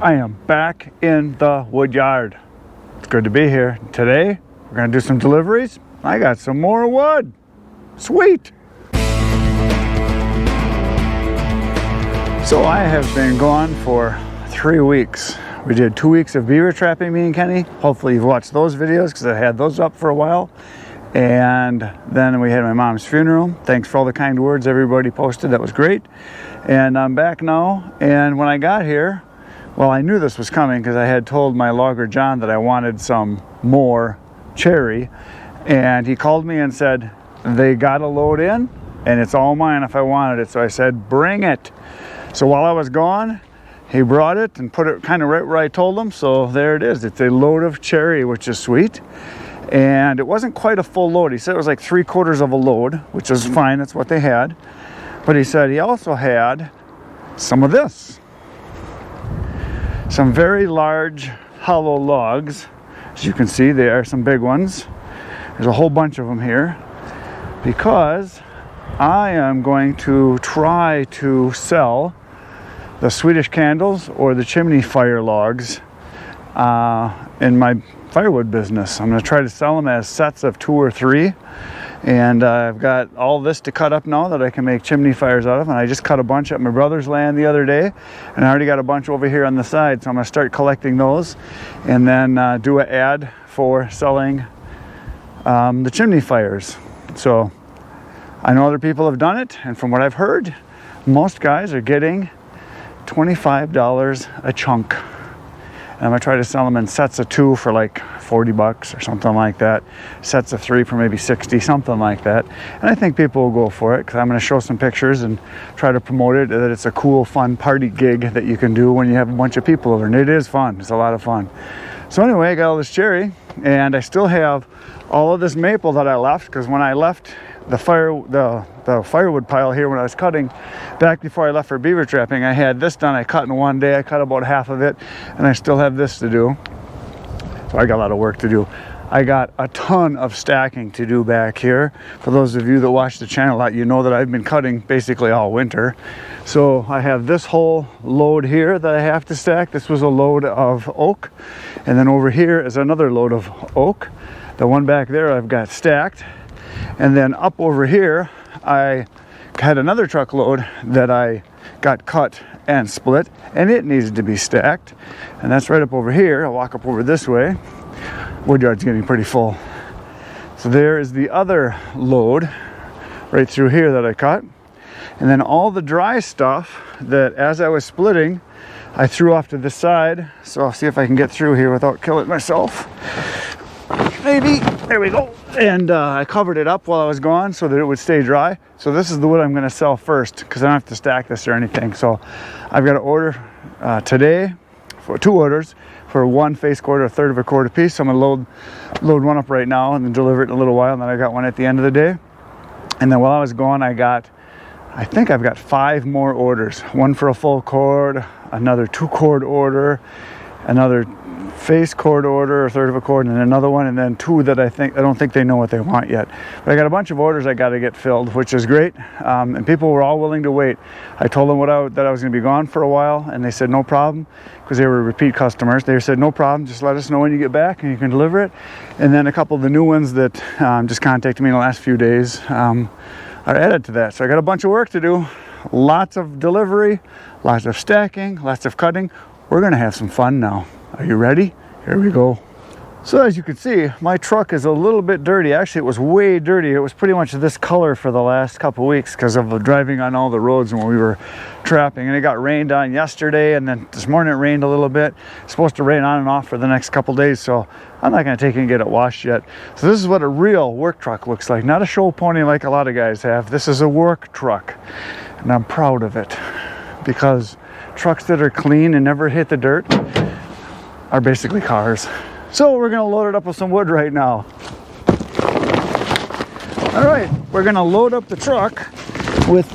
I am back in the wood yard. It's good to be here. Today, we're gonna do some deliveries. I got some more wood. Sweet. So I have been gone for 3 weeks. We did 2 weeks of beaver trapping, me and Kenny. Hopefully you've watched those videos because I had those up for a while. And then we had my mom's funeral. Thanks for all the kind words everybody posted. That was great. And I'm back now. And when I got here, well, I knew this was coming because I had told my logger John that I wanted some more cherry. And he called me and said, they got a load in and it's all mine if I wanted it. So I said, bring it. So while I was gone, he brought it and put it kind of right where I told him. So there it is. It's a load of cherry, which is sweet. And it wasn't quite a full load. He said it was like 3/4 of a load, which is fine. That's what they had. But he said he also had some of this. Some very large hollow logs. As you can see, they are some big ones. There's a whole bunch of them here because I am going to try to sell the Swedish candles or the chimney fire logs in my firewood business. I'm going to try to sell them as sets of 2 or 3. And I've got all this to cut up now that I can make chimney fires out of. And I just cut a bunch at my brother's land the other day. And I already got a bunch over here on the side. So I'm going to start collecting those. And then do an ad for selling the chimney fires. So I know other people have done it. And from what I've heard, most guys are getting $25 a chunk. And I'm going to try to sell them in sets of 2 for like 40 bucks or something like that. Sets of 3 for maybe 60, something like that. And I think people will go for it because I'm going to show some pictures and try to promote it, that it's a cool, fun party gig that you can do when you have a bunch of people over. And it is fun. It's a lot of fun. So anyway, I got all this cherry and I still have all of this maple that I left because when I left the firewood pile here when I was cutting back before I left for beaver trapping, I had this done. I cut in one day. I cut about half of it and I still have this to do. So I got a lot of work to do. I got a ton of stacking to do back here. For those of you that watch the channel a lot, you know that I've been cutting basically all winter. So I have this whole load here that I have to stack. This was a load of oak. And then over here is another load of oak. The one back there I've got stacked. And then up over here, I had another truckload that I got cut and split, and it needed to be stacked. And that's right up over here. I'll walk up over this way. Woodyard's getting pretty full. So there is the other load right through here that I cut. And then all the dry stuff that as I was splitting, I threw off to the side. So I'll see if I can get through here without killing myself. Maybe. There we go. And I covered it up while I was gone so that it would stay dry. So this is the wood I'm going to sell first because I don't have to stack this or anything. So I've got to order today for 2 orders for 1 face cord or 1/3 of a cord a piece. So I'm going to load one up right now and then deliver it in a little while. And then I got one at the end of the day. And then while I was gone, I think I've got 5 more orders. 1 for a full cord, another 2 cord order, another face cord order, a 1/3 of a cord, and another one, and then 2 that I don't think they know what they want yet. But I got a bunch of orders I got to get filled, which is great. And people were all willing to wait. I told them that I was going to be gone for a while, and they said no problem because they were repeat customers. They said no problem, just let us know when you get back and you can deliver it. And then a couple of the new ones that just contacted me in the last few days are added to that. So I got a bunch of work to do. Lots of delivery, lots of stacking, lots of cutting. We're going to have some fun now. Are you ready? Here we go. So as you can see, my truck is a little bit dirty. Actually, it was way dirty. It was pretty much this color for the last couple of weeks because of driving on all the roads when we were trapping. And it got rained on yesterday, and then this morning it rained a little bit. It's supposed to rain on and off for the next couple days, so I'm not going to take it and get it washed yet. So this is what a real work truck looks like. Not a show pony like a lot of guys have. This is a work truck, and I'm proud of it because trucks that are clean and never hit the dirt are basically cars. So we're going to load it up with some wood right now. All right, we're going to load up the truck with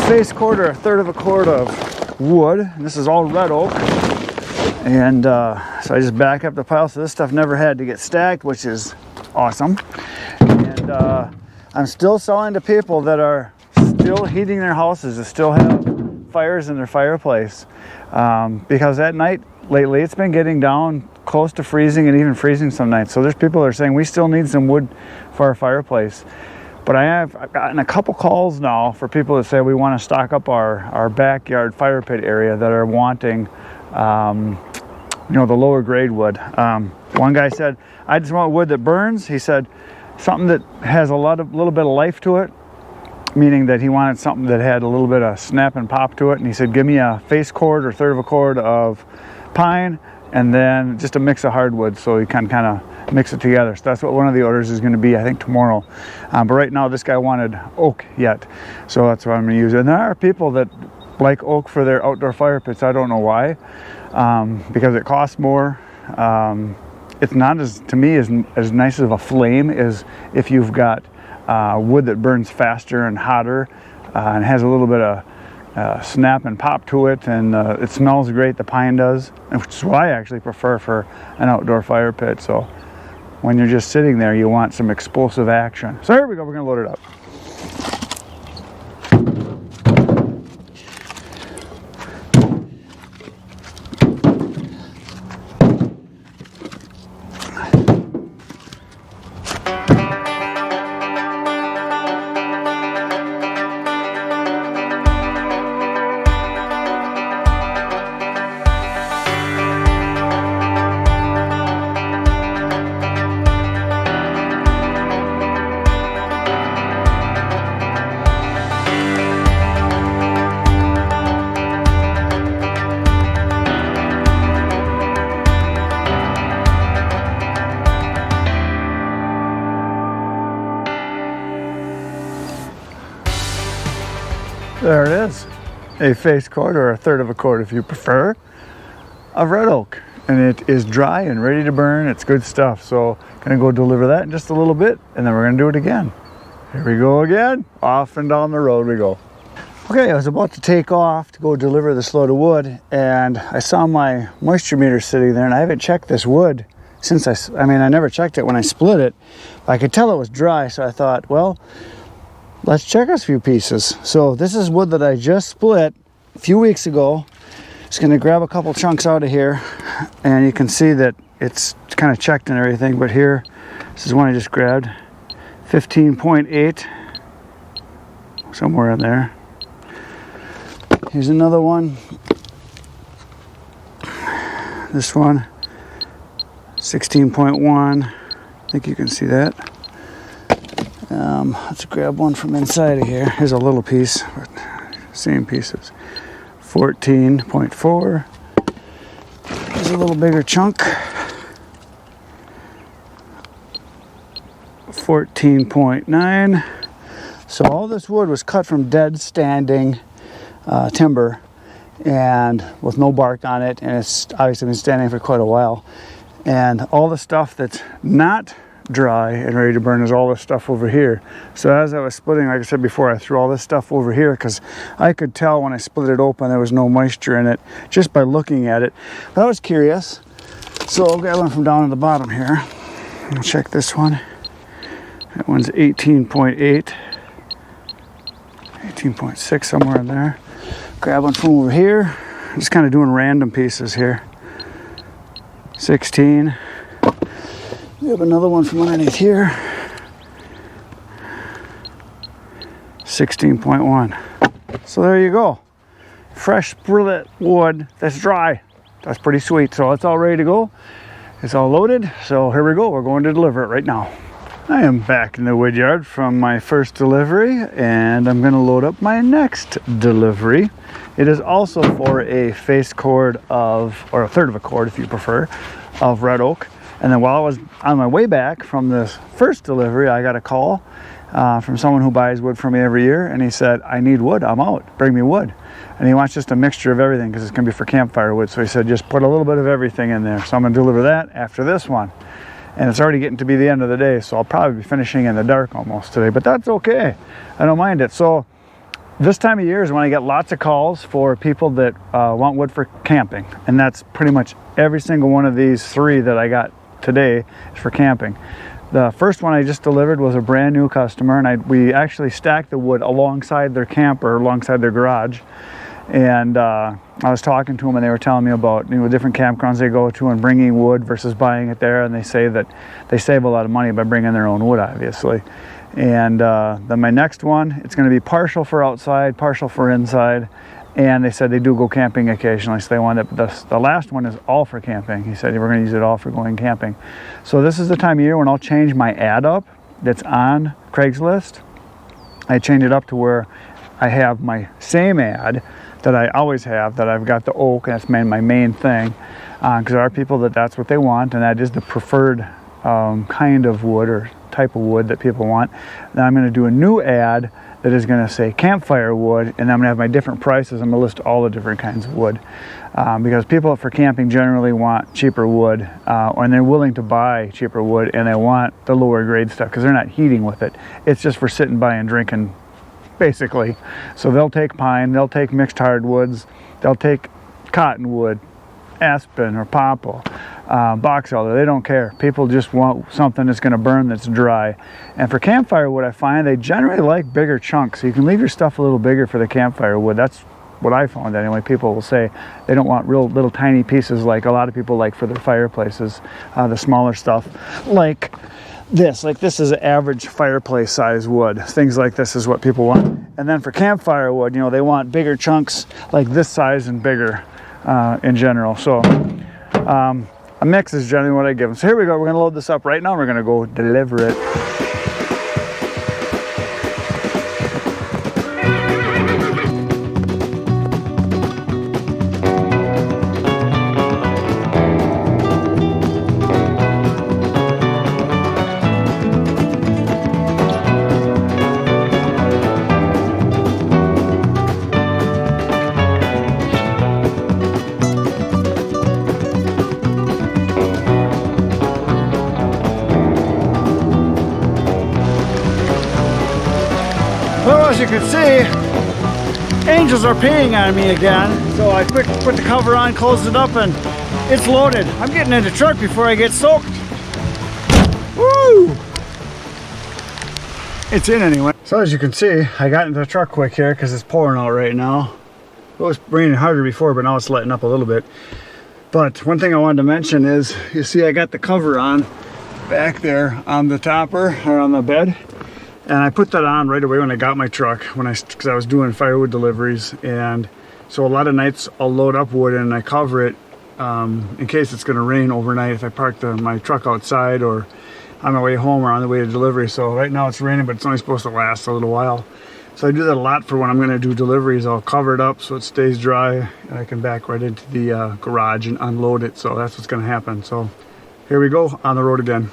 face cord or 1/3 of a cord of wood. And this is all red oak. And so I just back up the pile. So this stuff never had to get stacked, which is awesome. And I'm still selling to people that are still heating their houses, that still have fires in their fireplace, because at night lately it's been getting down close to freezing and even freezing some nights. So there's people that are saying we still need some wood for our fireplace. But I've gotten a couple calls now for people that say we want to stock up our backyard fire pit area that are wanting, you know, the lower grade wood. One guy said, I just want wood that burns. He said something that has a little bit of life to it, meaning that he wanted something that had a little bit of snap and pop to it. And he said, give me a face cord or third of a cord of pine, and then just a mix of hardwood so you can kind of mix it together. So that's what one of the orders is going to be, I think, tomorrow. But right now this guy wanted oak yet, so that's what I'm going to use. And there are people that like oak for their outdoor fire pits. I don't know why, because it costs more. It's not, to me, as nice of a flame as if you've got wood that burns faster and hotter, and has a little bit of snap and pop to it, and it smells great, the pine does, which is what I actually prefer for an outdoor fire pit. So when you're just sitting there, you want some explosive action. So here we go, we're going to load it up. There it is, a face cord, or a third of a cord if you prefer, of red oak. And it is dry and ready to burn. It's good stuff. So gonna go deliver that in just a little bit, and then we're gonna do it again. Here we go again, off and down the road we go. Okay, I was about to take off to go deliver this load of wood, and I saw my moisture meter sitting there, and I haven't checked this wood since I never checked it when I split it. I could tell it was dry, so I thought, well, let's check a few pieces. So this is wood that I just split a few weeks ago. Just gonna grab a couple chunks out of here, and you can see that it's kind of checked and everything, but here, this is one I just grabbed, 15.8, somewhere in there. Here's another one. This one, 16.1. I think you can see that. Let's grab one from inside of here. Here's a little piece, but same pieces. 14.4. Here's a little bigger chunk. 14.9. So all this wood was cut from dead standing timber, and with no bark on it, and it's obviously been standing for quite a while. And all the stuff that's not dry and ready to burn is all this stuff over here. So as I was splitting, like I said before, I threw all this stuff over here because I could tell when I split it open there was no moisture in it just by looking at it. But I was curious, so I'll grab one from down at the bottom here. I'll check this one. That one's 18.8, 18.6, somewhere in there. Grab one from over here. I'm just kind of doing random pieces here. 16. We have another one from underneath here. 16.1. So there you go. Fresh split wood that's dry. That's pretty sweet. So it's all ready to go. It's all loaded. So here we go. We're going to deliver it right now. I am back in the wood yard from my first delivery, and I'm going to load up my next delivery. It is also for a face cord of, or a third of a cord if you prefer, of red oak. And then while I was on my way back from this first delivery, I got a call from someone who buys wood from me every year, and he said, I need wood, I'm out, bring me wood. And he wants just a mixture of everything because it's going to be for campfire wood. So he said, just put a little bit of everything in there. So I'm going to deliver that after this one. And it's already getting to be the end of the day, so I'll probably be finishing in the dark almost today, but that's okay. I don't mind it. So this time of year is when I get lots of calls for people that want wood for camping. And that's pretty much every single one of these three that I got today is for camping. The first one I just delivered was a brand new customer, and we actually stacked the wood alongside their camper, alongside their garage. And I was talking to them, and they were telling me about, you know, different campgrounds they go to and bringing wood versus buying it there, and they say that they save a lot of money by bringing their own wood, obviously. And then my next one, it's going to be partial for outside, partial for inside. And they said they do go camping occasionally, so they want it. The last one is all for camping. He said we're going to use it all for going camping. So this is the time of year when I'll change my ad up that's on Craigslist. I change it up to where I have my same ad that I always have, that I've got the oak, and that's my main thing. Because there are people that's what they want, and that is the preferred kind of wood or type of wood that people want. Now I'm going to do a new ad that is going to say Campfire wood, and I'm going to have my different prices. I'm going to list all the different kinds of wood, because people for camping generally want cheaper wood, and they're willing to buy cheaper wood, and they want the lower grade stuff because they're not heating with it. It's just for sitting by and drinking, basically. So they'll take pine, they'll take mixed hardwoods, they'll take cottonwood, aspen or popple, box elder. They don't care. People just want something that's going to burn, that's dry. And for campfire wood, I find they generally like bigger chunks. So you can leave your stuff a little bigger for the campfire wood. That's what I found anyway. People will say they don't want real little tiny pieces like a lot of people like for their fireplaces. The smaller stuff like this is an average fireplace size wood. Things like this is what people want. And then for campfire wood, you know, they want bigger chunks like this size and bigger in general. So a mix is generally what I give them. So here we go. We're going to load this up right now. We're going to go deliver it. Well, as you can see, angels are peeing on me again. So I quick put the cover on, closed it up, and it's loaded. I'm getting in the truck before I get soaked. Woo! It's in anyway. So as you can see, I got into the truck quick here because it's pouring out right now. It was raining harder before, but now it's letting up a little bit. But one thing I wanted to mention is, you see I got the cover on back there on the topper or on the bed. And I put that on right away when I got my truck, because I was doing firewood deliveries. And so a lot of nights I'll load up wood and I cover it in case it's going to rain overnight if I park my truck outside or on my way home or on the way to delivery. So right now it's raining, but it's only supposed to last a little while. So I do that a lot for when I'm going to do deliveries. I'll cover it up so it stays dry and I can back right into the garage and unload it. So that's what's going to happen. So here we go, on the road again.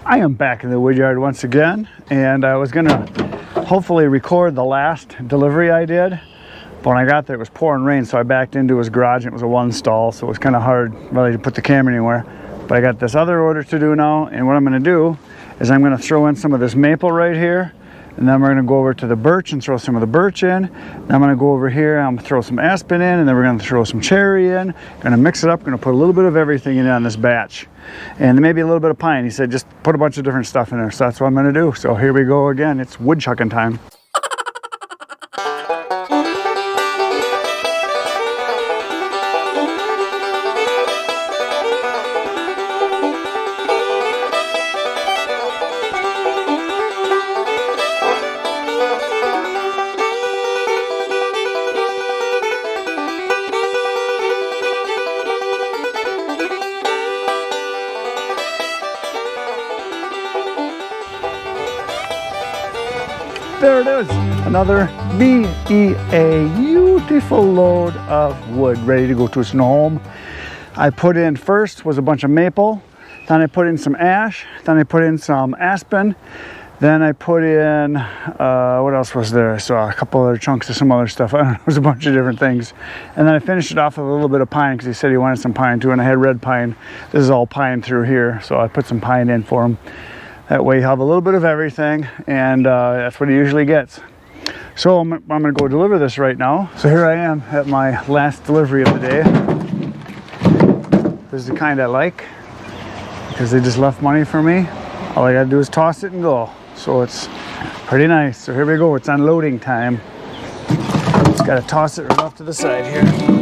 I am back in the woodyard once again, and I was gonna hopefully record the last delivery I did, but when I got there it was pouring rain, so I backed into his garage. And it was a one stall, so it was kind of hard really to put the camera anywhere. But I got this other order to do now, and what I'm gonna do is I'm gonna throw in some of this maple right here, and then we're gonna go over to the birch and throw some of the birch in. Then I'm gonna go over here, I'm gonna throw some aspen in, and then we're gonna throw some cherry in. Gonna mix it up, gonna put a little bit of everything in on this batch. And maybe a little bit of pine. He said just put a bunch of different stuff in there. So that's what I'm gonna do. So here we go again. It's woodchucking time. There it is, another beautiful load of wood ready to go to its new home. I put in first was a bunch of maple, then I put in some ash, then I put in some aspen, then I put in, what else was there? I saw a couple other chunks of some other stuff. I don't know, it was a bunch of different things. And then I finished it off with a little bit of pine because he said he wanted some pine too, and I had red pine. This is all pine through here, so I put some pine in for him. That way you have a little bit of everything, and that's what he usually gets. So I'm gonna go deliver this right now. So here I am at my last delivery of the day. This is the kind I like, because they just left money for me. All I gotta do is toss it and go. So it's pretty nice. So here we go, it's unloading time. Let's Gotta toss it right off to the side here.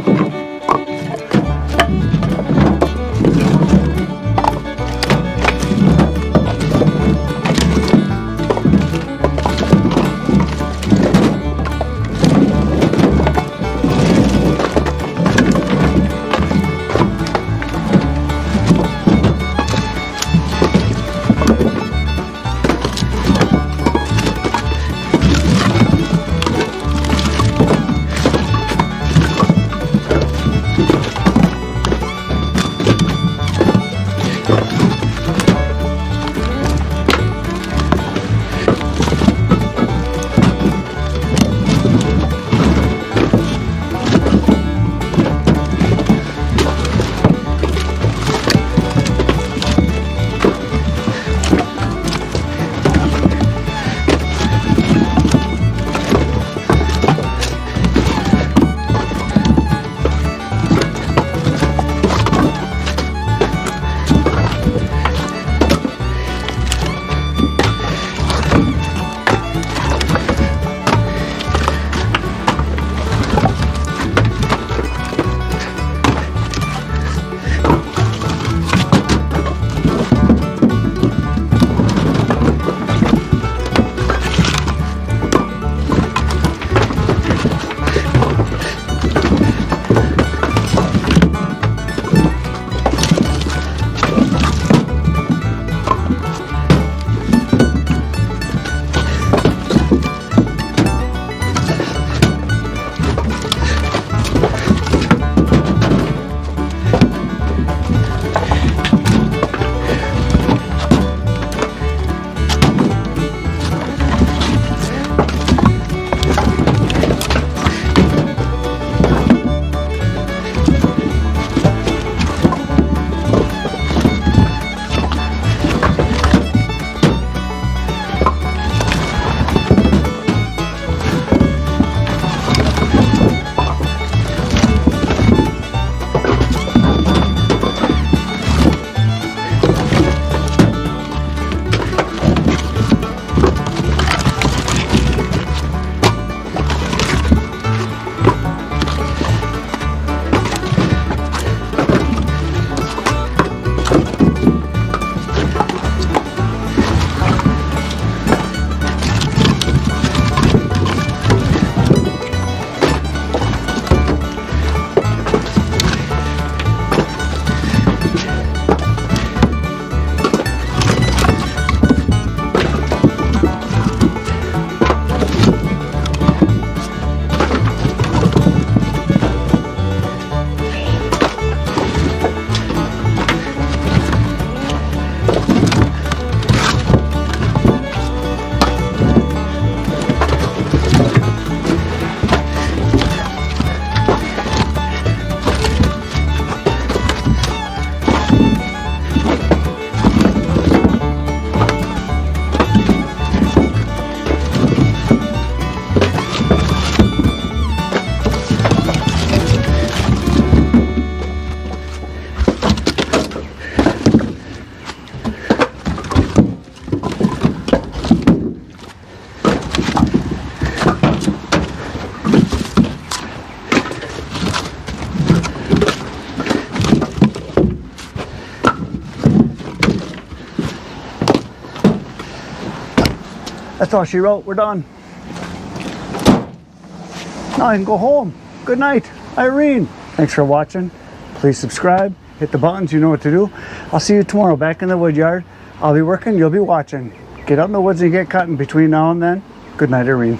That's all she wrote. We're done. Now I can go home. Good night, Irene. Thanks for watching. Please subscribe. Hit the buttons. You know what to do. I'll see you tomorrow back in the wood yard. I'll be working. You'll be watching. Get out in the woods and get cutting between now and then. Good night, Irene.